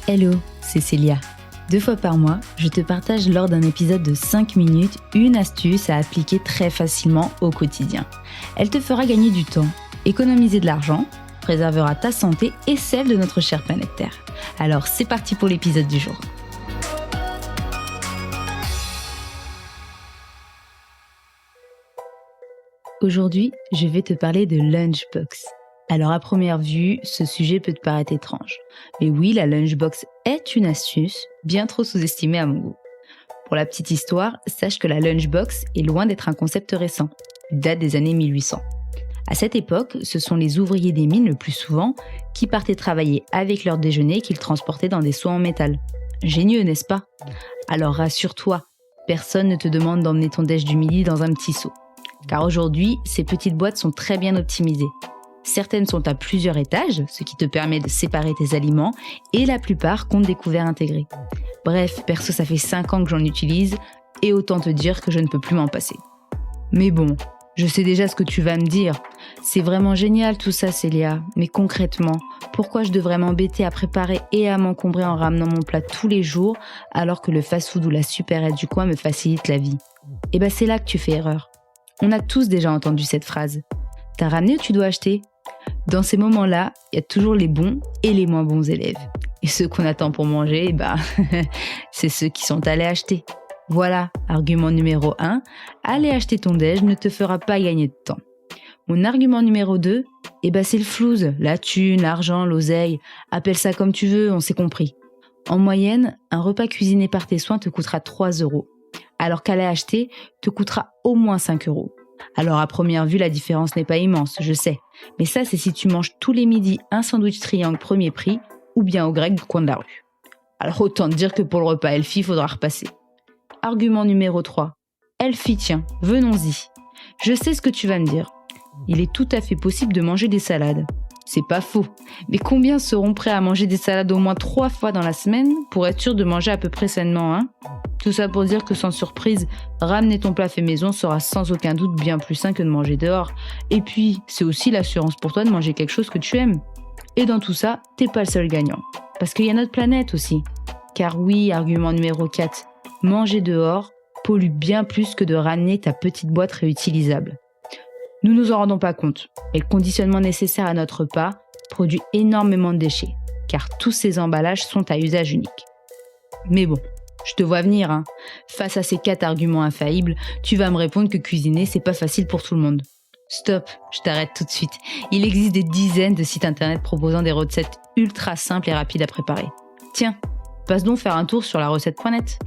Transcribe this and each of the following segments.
Hello, c'est Célia. 2 fois par mois, je te partage lors d'un épisode de 5 minutes une astuce à appliquer très facilement au quotidien. Elle te fera gagner du temps, économiser de l'argent, préservera ta santé et celle de notre chère planète Terre. Alors c'est parti pour l'épisode du jour. Aujourd'hui, je vais te parler de Lunchbox. Alors à première vue, ce sujet peut te paraître étrange. Mais oui, la Lunchbox est une astuce bien trop sous-estimée à mon goût. Pour la petite histoire, sache que la Lunchbox est loin d'être un concept récent. Il date des années 1800. À cette époque, ce sont les ouvriers des mines le plus souvent qui partaient travailler avec leur déjeuner qu'ils transportaient dans des seaux en métal. Génieux, n'est-ce pas? Alors rassure-toi, personne ne te demande d'emmener ton déj du midi dans un petit seau. Car aujourd'hui, ces petites boîtes sont très bien optimisées. Certaines sont à plusieurs étages, ce qui te permet de séparer tes aliments, et la plupart comptent des couverts intégrés. Bref, perso, ça fait 5 ans que j'en utilise, et autant te dire que je ne peux plus m'en passer. Mais bon, je sais déjà ce que tu vas me dire. C'est vraiment génial tout ça, Célia, mais concrètement, pourquoi je devrais m'embêter à préparer et à m'encombrer en ramenant mon plat tous les jours, alors que le fast-food ou la supérette du coin me facilite la vie? Eh ben c'est là que tu fais erreur. On a tous déjà entendu cette phrase. T'as ramené ou tu dois acheter? Dans ces moments-là, il y a toujours les bons et les moins bons élèves. Et ceux qu'on attend pour manger, c'est ceux qui sont allés acheter. Voilà, argument numéro 1, aller acheter ton déj ne te fera pas gagner de temps. Mon argument numéro 2, c'est le flouze, la thune, l'argent, l'oseille, appelle ça comme tu veux, on s'est compris. En moyenne, un repas cuisiné par tes soins te coûtera 3 €, alors qu'aller acheter te coûtera au moins 5 €. Alors à première vue, la différence n'est pas immense, je sais. Mais ça, c'est si tu manges tous les midis un sandwich triangle premier prix ou bien au grec du coin de la rue. Alors autant te dire que pour le repas healthy, il faudra repasser. Argument numéro 3. Healthy, tiens, venons-y. Je sais ce que tu vas me dire. Il est tout à fait possible de manger des salades. C'est pas faux. Mais combien seront prêts à manger des salades au moins 3 fois dans la semaine pour être sûr de manger à peu près sainement, hein? Tout ça pour dire que sans surprise, ramener ton plat fait maison sera sans aucun doute bien plus sain que de manger dehors. Et puis, c'est aussi l'assurance pour toi de manger quelque chose que tu aimes. Et dans tout ça, t'es pas le seul gagnant. Parce qu'il y a notre planète aussi. Car oui, argument numéro 4, manger dehors pollue bien plus que de ramener ta petite boîte réutilisable. Nous nous en rendons pas compte, mais le conditionnement nécessaire à notre repas produit énormément de déchets, car tous ces emballages sont à usage unique. Mais bon, je te vois venir, hein. Face à ces 4 arguments infaillibles, tu vas me répondre que cuisiner, c'est pas facile pour tout le monde. Stop, je t'arrête tout de suite. Il existe des dizaines de sites internet proposant des recettes ultra simples et rapides à préparer. Tiens, passe donc faire un tour sur larecette.net.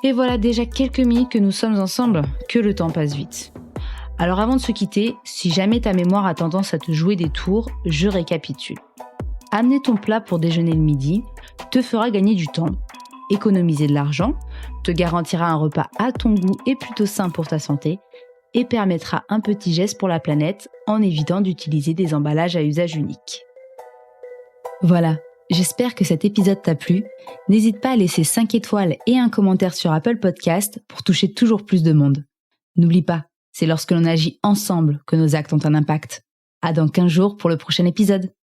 Et voilà déjà quelques minutes que nous sommes ensemble, que le temps passe vite. Alors avant de se quitter, si jamais ta mémoire a tendance à te jouer des tours, je récapitule. Amener ton plat pour déjeuner le midi te fera gagner du temps, économiser de l'argent, te garantira un repas à ton goût et plutôt sain pour ta santé, et permettra un petit geste pour la planète en évitant d'utiliser des emballages à usage unique. Voilà, j'espère que cet épisode t'a plu. N'hésite pas à laisser 5 étoiles et un commentaire sur Apple Podcast pour toucher toujours plus de monde. N'oublie pas, c'est lorsque l'on agit ensemble que nos actes ont un impact. À dans 15 jours pour le prochain épisode.